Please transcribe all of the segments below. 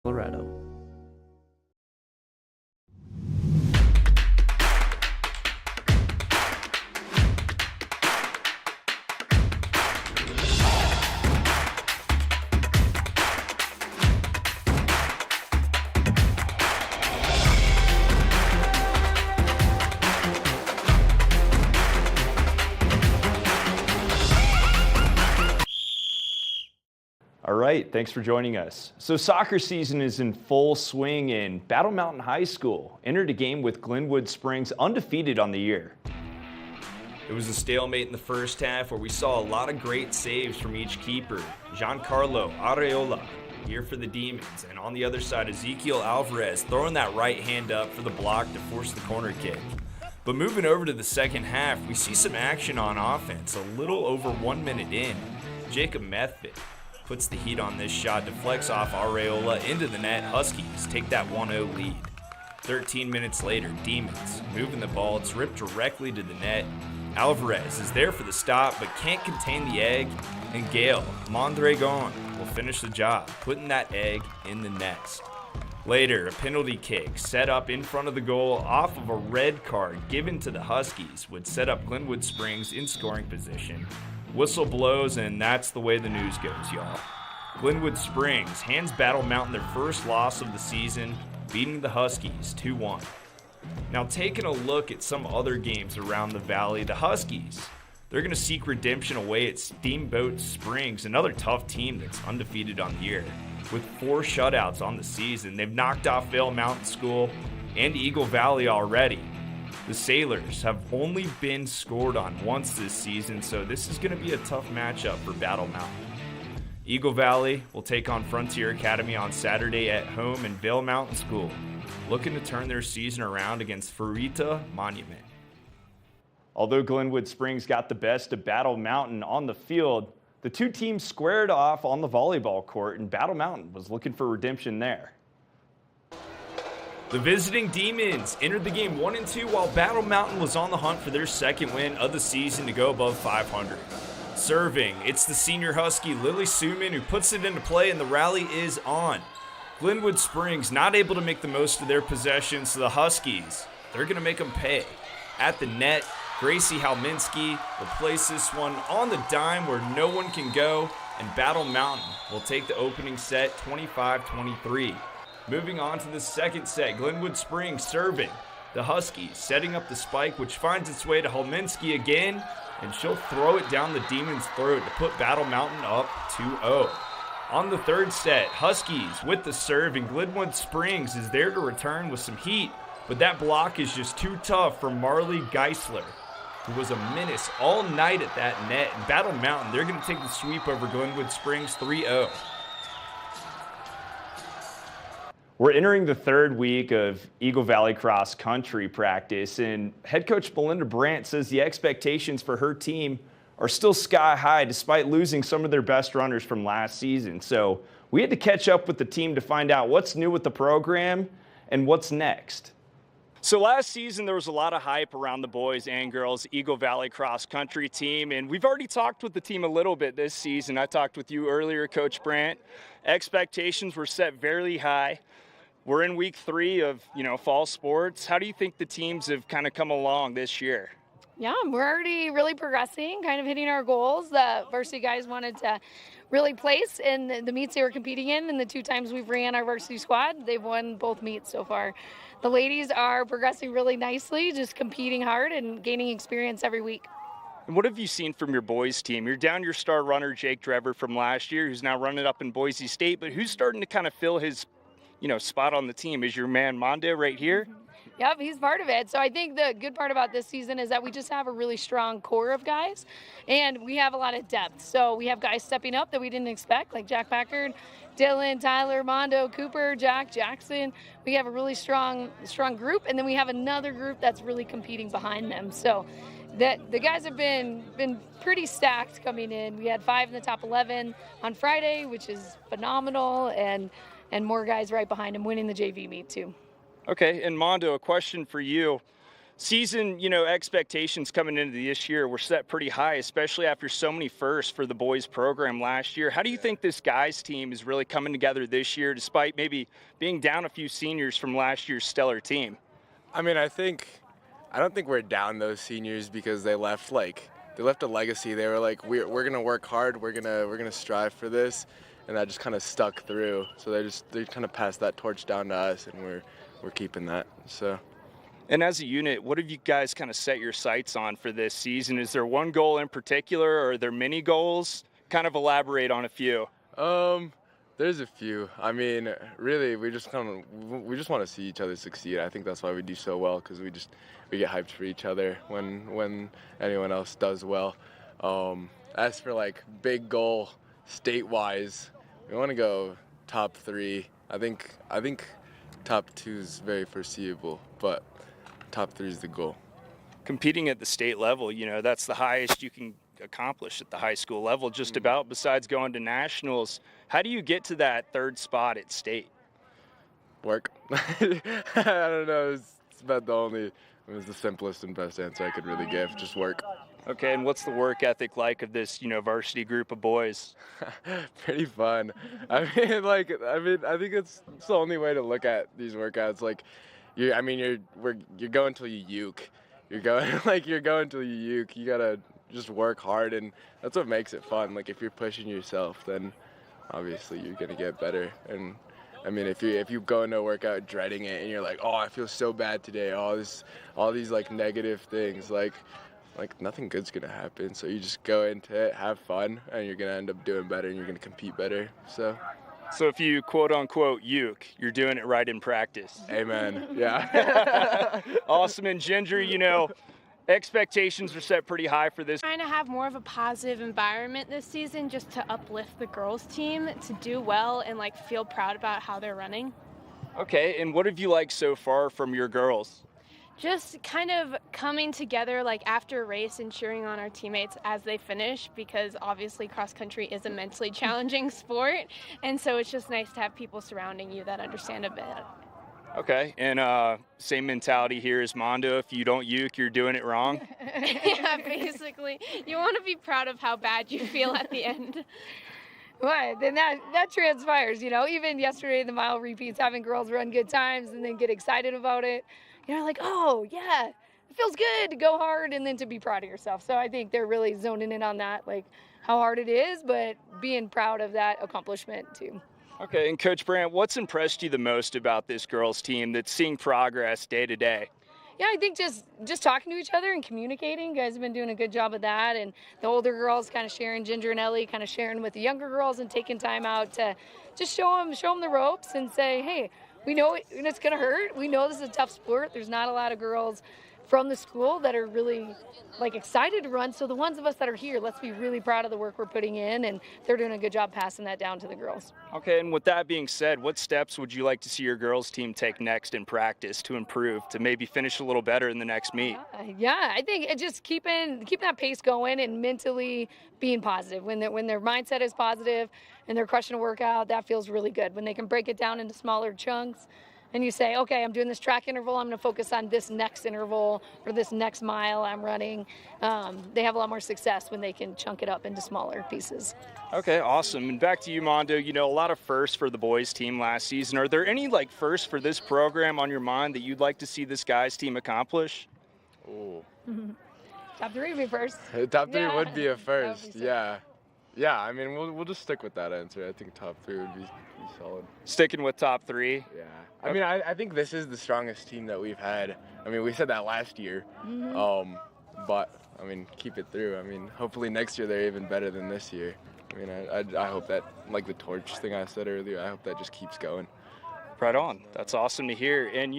Colorado. All right, thanks for joining us. So soccer season is in full swing and Battle Mountain High School entered a game with Glenwood Springs undefeated on the year. It was a stalemate in the first half where we saw a lot of great saves from each keeper. Giancarlo Areola here for the Demons, and on the other side Ezekiel Alvarez throwing that right hand up for the block to force the corner kick. But moving over to the second half, we see some action on offense a little over 1 minute in. Jacob Methvin puts the heat on this shot, deflects off Areola into the net. Huskies take that 1-0 lead. 13 minutes later, Demons moving the ball. It's ripped directly to the net. Alvarez is there for the stop, but can't contain the egg. And Gail Mondragon will finish the job, putting that egg in the nest. Later, a penalty kick set up in front of the goal off of a red card given to the Huskies would set up Glenwood Springs in scoring position. Whistle blows, and that's the way the news goes, y'all. Glenwood Springs hands Battle Mountain their first loss of the season, beating the Huskies 2-1. Now, taking a look at some other games around the valley, the Huskies, they're going to seek redemption away at Steamboat Springs, another tough team that's undefeated on the year. With 4 shutouts on the season, they've knocked off Vail Mountain School and Eagle Valley already. The Sailors have only been scored on once this season, so this is going to be a tough matchup for Battle Mountain. Eagle Valley will take on Frontier Academy on Saturday at home, and Vail Mountain School looking to turn their season around against Farita Monument. Although Glenwood Springs got the best of Battle Mountain on the field, the two teams squared off on the volleyball court, and Battle Mountain was looking for redemption there. The visiting Demons entered the game 1-2 while Battle Mountain was on the hunt for their second win of the season to go above 500. Serving, it's the senior Husky Lily Suman who puts it into play, and the rally is on. Glenwood Springs not able to make the most of their possession, so the Huskies, they're going to make them pay. At the net, Gracie Halminski will place this one on the dime where no one can go, and Battle Mountain will take the opening set 25-23. Moving on to the second set, Glenwood Springs serving. The Huskies setting up the spike, which finds its way to Halminski again, and she'll throw it down the Demons' throat to put Battle Mountain up 2-0. On the third set, Huskies with the serve, and Glenwood Springs is there to return with some heat, but that block is just too tough for Marley Geisler, who was a menace all night at that net. And Battle Mountain, they're going to take the sweep over Glenwood Springs 3-0. We're entering the third week of Eagle Valley cross country practice, and head coach Belinda Brandt says the expectations for her team are still sky high despite losing some of their best runners from last season. So we had to catch up with the team to find out what's new with the program and what's next. So last season, there was a lot of hype around the boys and girls Eagle Valley cross country team, and we've already talked with the team a little bit this season. I talked with you earlier, Coach Brandt. Expectations were set very high. We're in week 3 of, fall sports. How do you think the teams have kind of come along this year? Yeah, we're already really progressing, kind of hitting our goals. The varsity guys wanted to really place in the meets they were competing in, and the 2 times we've ran our varsity squad, they've won both meets so far. The ladies are progressing really nicely, just competing hard and gaining experience every week. And what have you seen from your boys team? You're down your star runner, Jake Drever, from last year, who's now running up in Boise State, but who's starting to kind of fill his spot on the team? Is your man Mondo right here? Yep, he's part of it. So I think the good part about this season is that we just have a really strong core of guys, and we have a lot of depth. So we have guys stepping up that we didn't expect, like Jack Packard, Dylan, Tyler, Mondo, Cooper, Jack, Jackson. We have a really strong group, and then we have another group that's really competing behind them. So that the guys have been pretty stacked coming in. We had 5 in the top 11 on Friday, which is phenomenal, and more guys right behind him winning the JV meet too. Okay, and Mondo, a question for you. Season, expectations coming into this year were set pretty high, especially after so many firsts for the boys program last year. How do you think this guys team is really coming together this year, despite maybe being down a few seniors from last year's stellar team? I mean, I don't think we're down those seniors because they left a legacy. They were like, we're gonna work hard, we're gonna strive for this, and that just kind of stuck through. So they kind of passed that torch down to us, and we're keeping that. So. And as a unit, what have you guys kind of set your sights on for this season? Is there one goal in particular, or are there many goals? Kind of elaborate on a few. There's a few. I mean, really, we just want to see each other succeed. I think that's why we do so well, because we get hyped for each other when anyone else does well. As for like big goal state-wise, we want to go top 3. I think top 2 is very foreseeable, but top 3 is the goal. Competing at the state level, that's the highest you can accomplish at the high school level, just about, besides going to nationals. How do you get to that 3rd spot at state? Work. I don't know. It's about it was the simplest and best answer I could really give. Just work. Okay, and what's the work ethic like of this, varsity group of boys? Pretty fun. I think it's the only way to look at these workouts. Like, you're going till you uke. You're going till you uke. You gotta just work hard, and that's what makes it fun. Like, if you're pushing yourself, then obviously you're gonna get better. And I mean, if you go into a workout dreading it and you're like, oh, I feel so bad today, all these like negative things, like nothing good's gonna happen. So you just go into it, have fun, and you're gonna end up doing better, and you're gonna compete better. So if you quote unquote uke, you're doing it right in practice. Amen. Yeah. Awesome. And Ginger, expectations are set pretty high for this. Trying to have more of a positive environment this season, just to uplift the girls team to do well and feel proud about how they're running. Okay, and what have you liked so far from your girls? Just kind of coming together after a race and cheering on our teammates as they finish, because obviously cross country is a mentally challenging sport, and so it's just nice to have people surrounding you that understand a bit. Okay, and same mentality here as Mondo. If you don't uke, you're doing it wrong. Yeah, basically. You want to be proud of how bad you feel at the end. Well, then that transpires, even yesterday in the mile repeats, having girls run good times and then get excited about it. Like, oh, yeah, it feels good to go hard and then to be proud of yourself. So I think they're really zoning in on that, how hard it is, but being proud of that accomplishment too. Okay, and Coach Brandt, what's impressed you the most about this girls team that's seeing progress day to day? Yeah, I think just talking to each other and communicating. You guys have been doing a good job of that, and the older girls kind of sharing, Ginger and Ellie kind of sharing with the younger girls and taking time out to just show them the ropes and say, hey, we know it's going to hurt. We know this is a tough sport. There's not a lot of girls from the school that are really excited to run. So the ones of us that are here, let's be really proud of the work we're putting in, and they're doing a good job passing that down to the girls. Okay, and with that being said, what steps would you like to see your girls team take next in practice to improve, to maybe finish a little better in the next meet? Yeah, I think just keeping that pace going and mentally being positive. When their mindset is positive and they're crushing a workout, that feels really good. When they can break it down into smaller chunks, and you say, okay, I'm doing this track interval, I'm going to focus on this next interval or this next mile I'm running. They have a lot more success when they can chunk it up into smaller pieces. Okay, awesome. And back to you, Mondo. A lot of firsts for the boys team last season. Are there any firsts for this program on your mind that you'd like to see this guys team accomplish? Oh. Top 3 would be first. Top 3 would be a first, yeah. Yeah, I mean, we'll just stick with that answer. I think top 3 would be solid. Sticking with top 3? Yeah. I mean, I think this is the strongest team that we've had. I mean, we said that last year. Mm-hmm. But, I mean, keep it through. I mean, hopefully next year they're even better than this year. I mean, I hope that, the torch thing I said earlier, I hope that just keeps going. Right on. That's awesome to hear. And,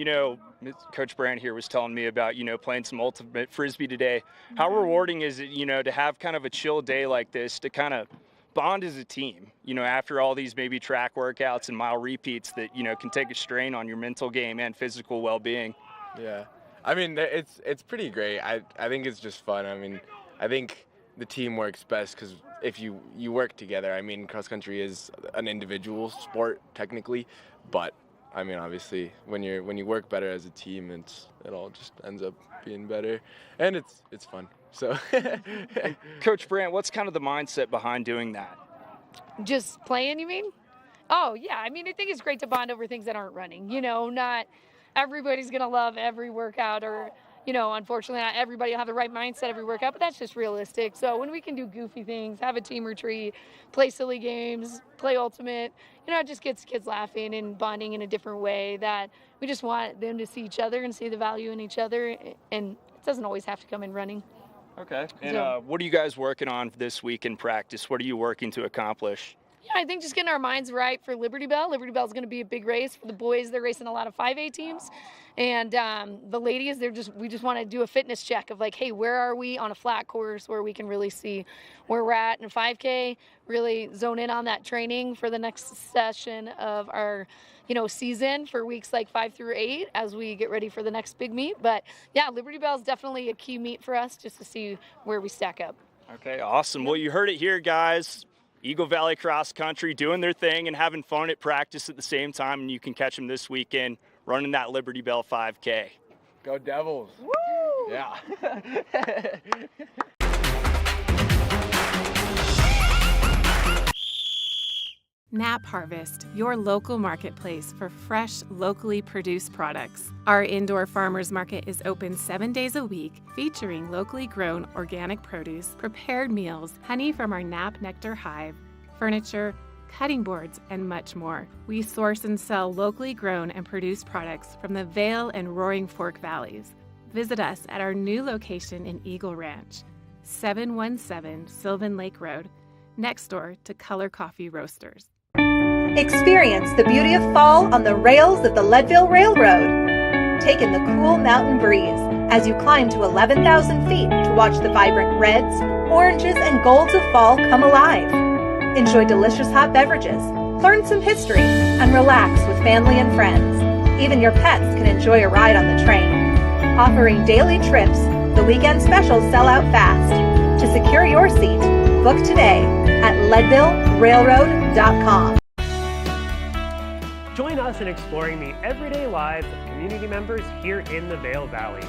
Coach Brandt here was telling me about, playing some ultimate Frisbee today. How rewarding is it, to have kind of a chill day like this, to kind of bond as a team, after all these maybe track workouts and mile repeats that, can take a strain on your mental game and physical well-being? Yeah. I mean, it's pretty great. I think it's just fun. I mean, I think the team works best because if you work together. I mean, cross country is an individual sport technically, but I mean, obviously, when you work better as a team, it all just ends up being better, and it's fun. So, Coach Brandt, what's kind of the mindset behind doing that? Just playing, you mean? Oh, yeah. I mean, I think it's great to bond over things that aren't running. Not everybody's going to love every workout, or, unfortunately, not everybody will have the right mindset every workout, but that's just realistic. So when we can do goofy things, have a team retreat, play silly games, play ultimate, it just gets kids laughing and bonding in a different way, that we just want them to see each other and see the value in each other, and it doesn't always have to come in running. Okay. And what are you guys working on this week in practice? What are you working to accomplish? Yeah, I think just getting our minds right for Liberty Bell. Liberty Bell is going to be a big race for the boys. They're racing a lot of 5A teams, and the ladies, we just want to do a fitness check of like, hey, where are we on a flat course where we can really see where we're at in 5K. Really zone in on that training for the next session of our season for weeks like 5 through 8 as we get ready for the next big meet. But yeah, Liberty Bell is definitely a key meet for us just to see where we stack up. Okay, awesome. Well, you heard it here, guys. Eagle Valley Cross Country doing their thing and having fun at practice at the same time, and you can catch them this weekend running that Liberty Bell 5K. Go Devils! Woo! Yeah. Nap Harvest, your local marketplace for fresh, locally produced products. Our indoor farmers market is open 7 days a week, featuring locally grown organic produce, prepared meals, honey from our Nap Nectar hive, furniture, cutting boards, and much more. We source and sell locally grown and produced products from the Vail and Roaring Fork Valleys. Visit us at our new location in Eagle Ranch, 717 Sylvan Lake Road, next door to Color Coffee Roasters. Experience the beauty of fall on the rails of the Leadville Railroad. Take in the cool mountain breeze as you climb to 11,000 feet to watch the vibrant reds, oranges, and golds of fall come alive. Enjoy delicious hot beverages, learn some history, and relax with family and friends. Even your pets can enjoy a ride on the train. Offering daily trips, the weekend specials sell out fast. To secure your seat, book today at leadvillerailroad.com. Join us in exploring the everyday lives of community members here in the Vail Valley.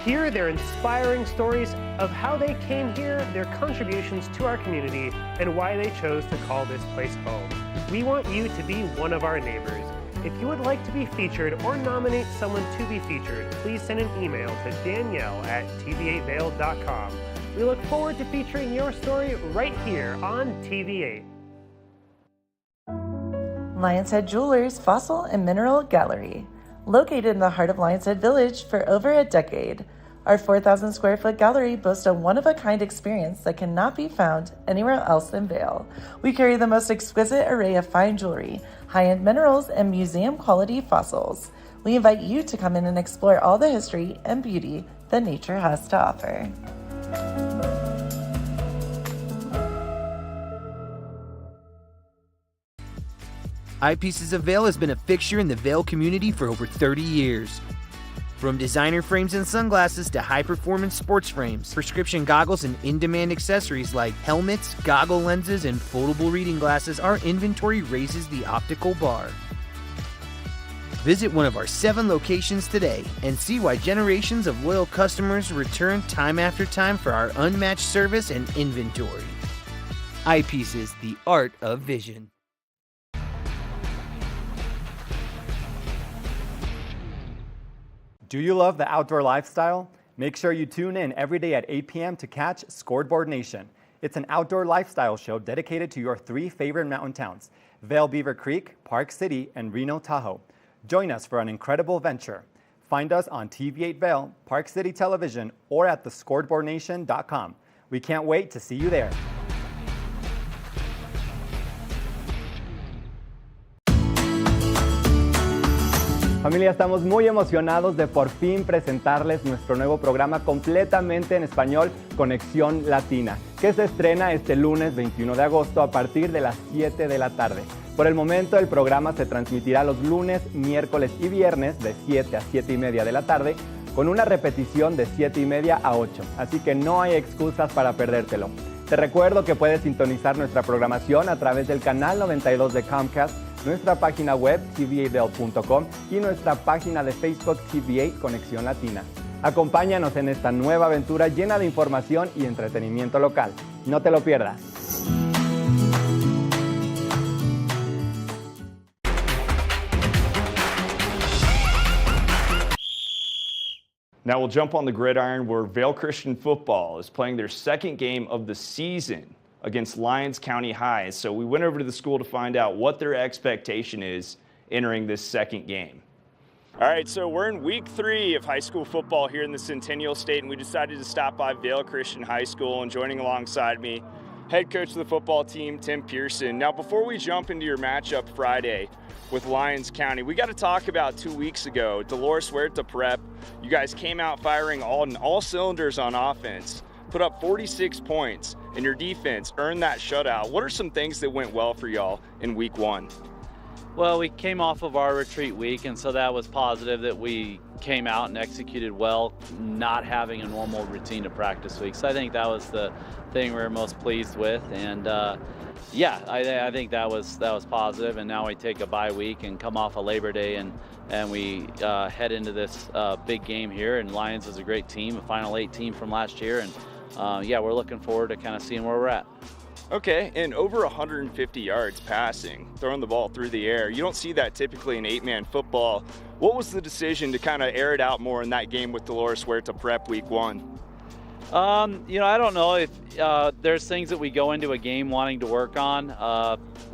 Hear their inspiring stories of how they came here, their contributions to our community, and why they chose to call this place home. We want you to be one of our neighbors. If you would like to be featured or nominate someone to be featured, please send an email to danielle@tv8vail.com. We look forward to featuring your story right here on TV8. Lions Head Jewelers Fossil and Mineral Gallery. Located in the heart of Lions Head Village for over a decade, our 4,000 square foot gallery boasts a one-of-a-kind experience that cannot be found anywhere else in Vail. We carry the most exquisite array of fine jewelry, high-end minerals, and museum-quality fossils. We invite you to come in and explore all the history and beauty that nature has to offer. Eyepieces of Vail has been a fixture in the Vail community for over 30 years. From designer frames and sunglasses to high-performance sports frames, prescription goggles, and in-demand accessories like helmets, goggle lenses, and foldable reading glasses, our inventory raises the optical bar. Visit one of our 7 locations today and see why generations of loyal customers return time after time for our unmatched service and inventory. Eyepieces, the art of vision. Do you love the outdoor lifestyle? Make sure you tune in every day at 8 p.m. to catch Scoreboard Nation. It's an outdoor lifestyle show dedicated to your 3 favorite mountain towns, Vail Beaver Creek, Park City, and Reno Tahoe. Join us for an incredible venture. Find us on TV8 Vail, Park City Television, or at thescoreboardnation.com. We can't wait to see you there. Familia, estamos muy emocionados de por fin presentarles nuestro nuevo programa completamente en español, Conexión Latina, que se estrena este lunes 21 de agosto a partir de las 7 de la tarde. Por el momento, el programa se transmitirá los lunes, miércoles y viernes de 7 a 7 y media de la tarde, con una repetición de 7 y media a 8, así que no hay excusas para perdértelo. Te recuerdo que puedes sintonizar nuestra programación a través del canal 92 de Comcast, nuestra página web tv8vail.com y nuestra página de Facebook TV8 Conexión Latina. Acompáñanos en esta nueva aventura llena de información y entretenimiento local. No te lo pierdas. Now we'll jump on the gridiron where Vail Christian football is playing their second game of the season against Lyons County High. So we went over to the school to find out what their expectation is entering this second game. All right, so we're in week 3 of high school football here in the Centennial State, and we decided to stop by Vail Christian High School, and joining alongside me, head coach of the football team, Tim Pearson. Now, before we jump into your matchup Friday with Lyons County, we got to talk about 2 weeks ago, Dolores Huerta Prep. You guys came out firing on all cylinders on offense, put up 46 points, and your defense earned that shutout. What are some things that went well for y'all in week 1? Well, we came off of our retreat week, and so that was positive that we came out and executed well, not having a normal routine of practice week. So I think that was the thing we were most pleased with, and yeah, I think that was positive. And now we take a bye week and come off of Labor Day, and we head into this big game here. And Lions is a great team, a Final 8 team from last year, and yeah, we're looking forward to kind of seeing where we're at. Okay, and over 150 yards passing, throwing the ball through the air. You don't see that typically in 8-man football. What was the decision to kind of air it out more in that game with Dolores Huerta Prep week 1? You know, I don't know if there's things that we go into a game wanting to work on.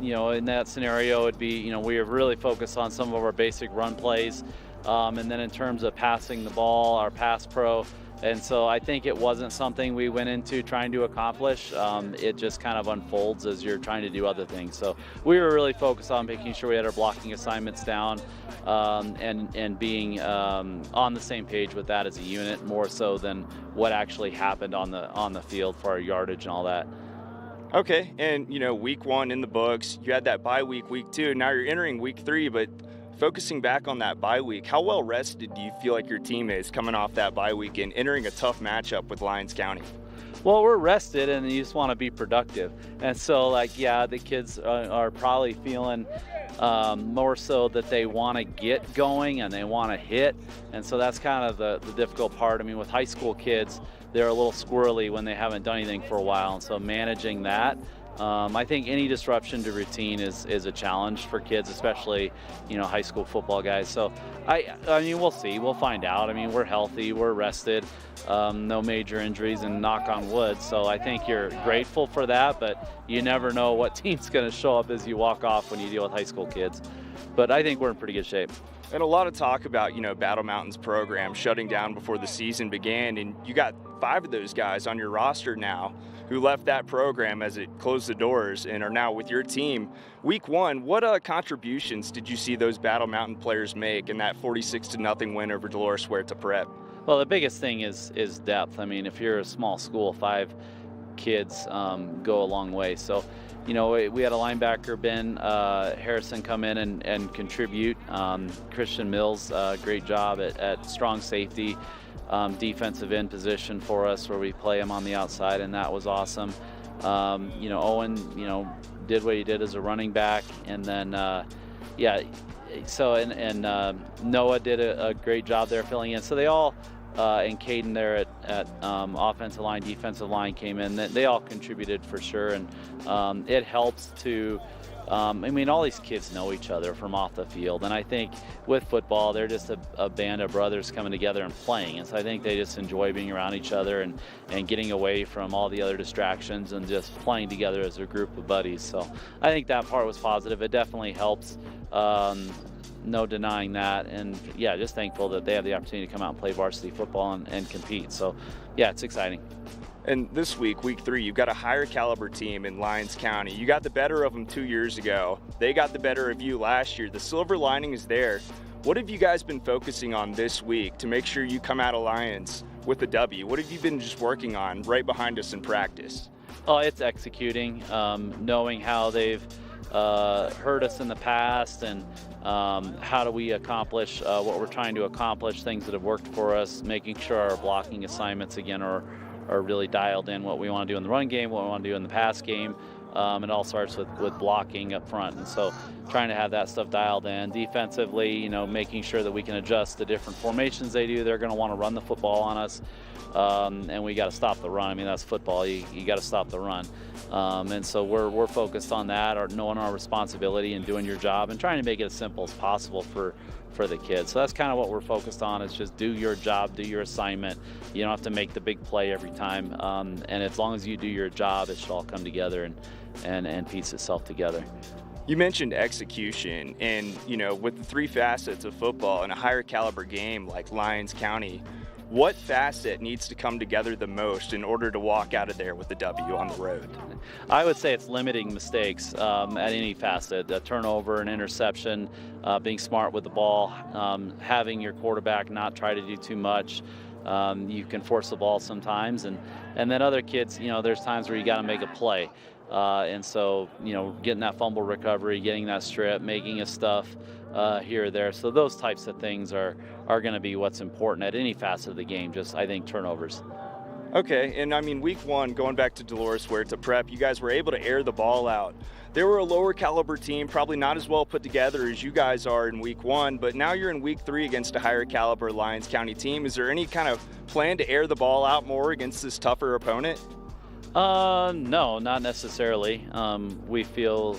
You know, in that scenario, it'd be, you know, we have really focused on some of our basic run plays. And then in terms of passing the ball, our pass pro. And so I think it wasn't something we went into trying to accomplish. It just kind of unfolds as you're trying to do other things. So we were really focused on making sure we had our blocking assignments down and being on the same page with that as a unit, more so than what actually happened on the field for our yardage and all that. Okay, and you know, week 1 in the books, you had that bye week, week 2. Now you're entering week 3, but focusing back on that bye week, how well rested do you feel like your team is coming off that bye week and entering a tough matchup with Lyons County? Well, we're rested and you just want to be productive. And so, like, yeah, the kids are probably feeling more so that they want to get going and they want to hit. And so that's kind of the difficult part. I mean, with high school kids, they're a little squirrely when they haven't done anything for a while. And so managing that, I think any disruption to routine is a challenge for kids, especially, you know, high school football guys. So I mean, we'll see, we'll find out. I mean, we're healthy, we're rested, no major injuries, and knock on wood. So I think you're grateful for that, but you never know what team's going to show up as you walk off when you deal with high school kids. But I think we're in pretty good shape. And a lot of talk about, you know, Battle Mountain's program shutting down before the season began, and you got 5 of those guys on your roster now who left that program as it closed the doors and are now with your team. Week 1, what contributions did you see those Battle Mountain players make in that 46-0 win over Dolores Huerta Prep? Well, the biggest thing is depth. I mean, if you're a small school, 5 kids go a long way. So, you know, we had a linebacker, Ben Harrison, come in and contribute. Christian Mills, great job at strong safety. Defensive end position for us where we play him on the outside, and that was awesome. You know, Owen, you know, did what he did as a running back, and then yeah, so and Noah did a great job there filling in. So they all and Caden there at offensive line, defensive line came in. They all contributed for sure, and it helps to. I mean, all these kids know each other from off the field, and I think with football, they're just a band of brothers coming together and playing, and so I think they just enjoy being around each other and getting away from all the other distractions and just playing together as a group of buddies. So I think that part was positive. It definitely helps, no denying that, and yeah, just thankful that they have the opportunity to come out and play varsity football and compete. So yeah, it's exciting. And this week, week 3, you've got a higher caliber team in Lyons County. You got the better of them 2 years ago. They got the better of you last year. The silver lining is there. What have you guys been focusing on this week to make sure you come out of Lyons with a W? What have you been just working on right behind us in practice? Oh, it's executing, knowing how they've hurt us in the past, and how do we accomplish what we're trying to accomplish, things that have worked for us, making sure our blocking assignments again are really dialed in, what we want to do in the run game, what we want to do in the pass game, It all starts with blocking up front. And so trying to have that stuff dialed in. Defensively, making sure that we can adjust the different formations they do. They're going to want to run the football on us. And we got to stop the run. I mean, that's football. You got to stop the run. And so we're focused on that, or knowing our responsibility and doing your job and trying to make it as simple as possible for the kids. So that's kind of what we're focused on, is just do your job, do your assignment. You don't have to make the big play every time. And as long as you do your job, it should all come together and piece itself together. You mentioned execution, and with the three facets of football in a higher caliber game like Lyons County, what facet needs to come together the most in order to walk out of there with the W on the road? I would say it's limiting mistakes at any facet, a turnover, an interception, being smart with the ball, having your quarterback not try to do too much. You can force the ball sometimes, and then other kids, there's times where you got to make a play. And so, getting that fumble recovery, getting that strip, making a stuff here or there. So those types of things are going to be what's important at any facet of the game, just, I think, turnovers. Okay, and I mean, week one, going back to Dolores where it's a prep, you guys were able to air the ball out. They were a lower caliber team, probably not as well put together as you guys are in week one, but now you're in week three against a higher caliber Lyons County team. Is there any kind of plan to air the ball out more against this tougher opponent? No, not necessarily. We feel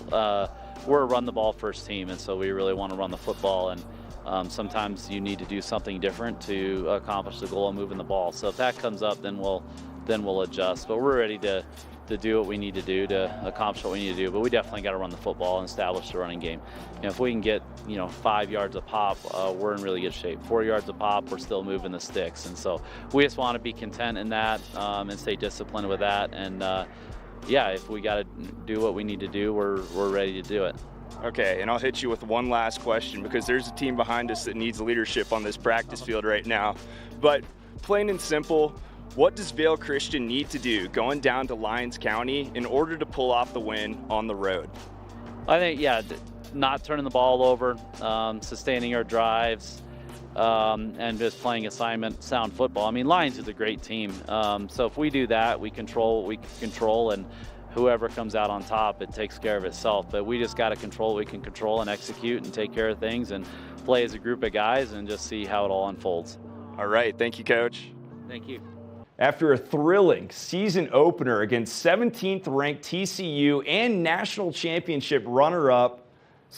we're a run the ball first team, and so we really want to run the football, and sometimes you need to do something different to accomplish the goal of moving the ball. So if that comes up, then we'll adjust. But we're ready to do what we need to do to accomplish what we need to do. But we definitely got to run the football and establish the running game. If we can get 5 yards a pop, we're in really good shape. 4 yards a pop, we're still moving the sticks. And so we just want to be content in that and stay disciplined with that. And if we got to do what we need to do, we're ready to do it. Okay, and I'll hit you with one last question, because there's a team behind us that needs leadership on this practice field right now. But plain and simple, what does Vail Christian need to do going down to Lyons County in order to pull off the win on the road? I think, not turning the ball over, sustaining our drives, and just playing assignment sound football. I mean, Lyons is a great team. So if we do that, we control what we can control, and whoever comes out on top, it takes care of itself. But we just got to control what we can control and execute and take care of things and play as a group of guys and just see how it all unfolds. All right. Thank you, Coach. Thank you. After a thrilling season opener against 17th ranked TCU and national championship runner-up,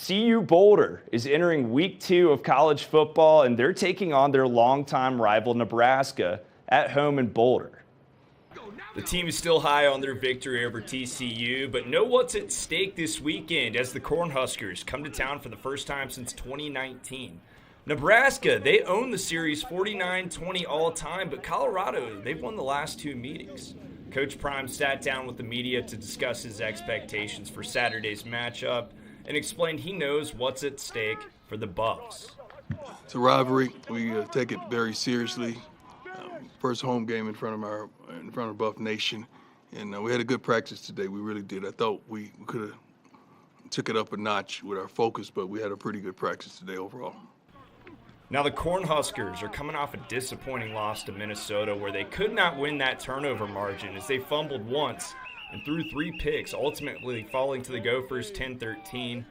CU Boulder is entering week 2 of college football, and they're taking on their longtime rival Nebraska at home in Boulder. The team is still high on their victory over TCU, but know what's at stake this weekend as the Cornhuskers come to town for the first time since 2019. Nebraska, they own the series 49-20 all time, but Colorado, they've won the last 2 meetings. Coach Prime sat down with the media to discuss his expectations for Saturday's matchup and explained he knows what's at stake for the Buffs. It's a rivalry. We take it very seriously. First home game in front of Buff Nation, and we had a good practice today. We really did. I thought we could have took it up a notch with our focus, but we had a pretty good practice today overall. Now the Cornhuskers are coming off a disappointing loss to Minnesota, where they could not win that turnover margin as they fumbled once and threw 3 picks, ultimately falling to the Gophers 10-13.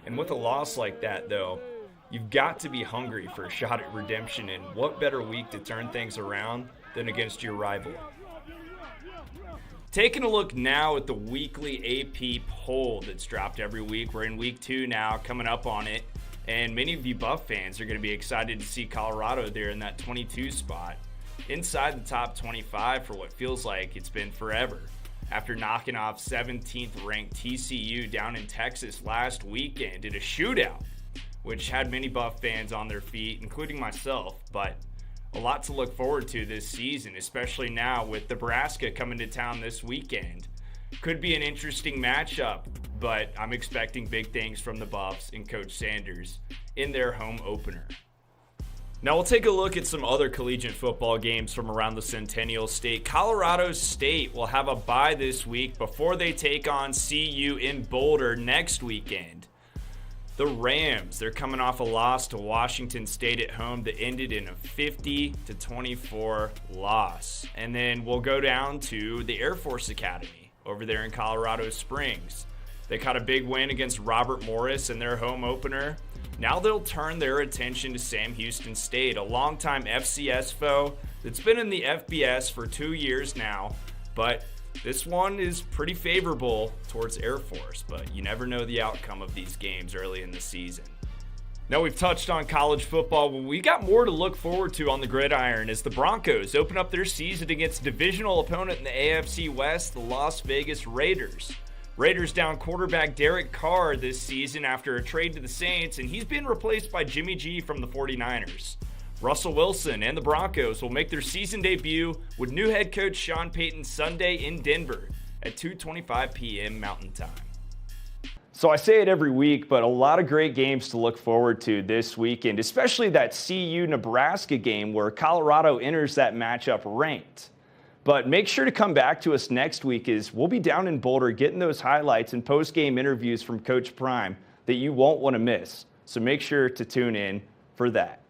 And with a loss like that, though, you've got to be hungry for a shot at redemption, and what better week to turn things around than against your rival. Taking a look now at the weekly AP poll that's dropped every week. We're in week 2 now, coming up on it, and many of you Buff fans are going to be excited to see Colorado there in that 22 spot, inside the top 25 for what feels like it's been forever. After knocking off 17th ranked TCU down in Texas last weekend in a shootout, which had many Buff fans on their feet, including myself, but a lot to look forward to this season, especially now with Nebraska coming to town this weekend. Could be an interesting matchup, but I'm expecting big things from the Buffs and Coach Sanders in their home opener. Now we'll take a look at some other collegiate football games from around the Centennial State. Colorado State will have a bye this week before they take on CU in Boulder next weekend. The Rams, they're coming off a loss to Washington State at home that ended in a 50-24 loss. And then we'll go down to the Air Force Academy, over there in Colorado Springs. They caught a big win against Robert Morris in their home opener. Now they'll turn their attention to Sam Houston State, a longtime FCS foe that's been in the FBS for 2 years now. But this one is pretty favorable towards Air Force, but you never know the outcome of these games early in the season. Now we've touched on college football, but we got more to look forward to on the gridiron as the Broncos open up their season against divisional opponent in the AFC West, the Las Vegas Raiders. Raiders down quarterback Derek Carr this season after a trade to the Saints, and he's been replaced by Jimmy G from the 49ers. Russell Wilson and the Broncos will make their season debut with new head coach Sean Payton Sunday in Denver at 2:25 p.m. Mountain Time. So I say it every week, but a lot of great games to look forward to this weekend, especially that CU-Nebraska game where Colorado enters that matchup ranked. But make sure to come back to us next week as we'll be down in Boulder getting those highlights and post-game interviews from Coach Prime that you won't want to miss. So make sure to tune in for that.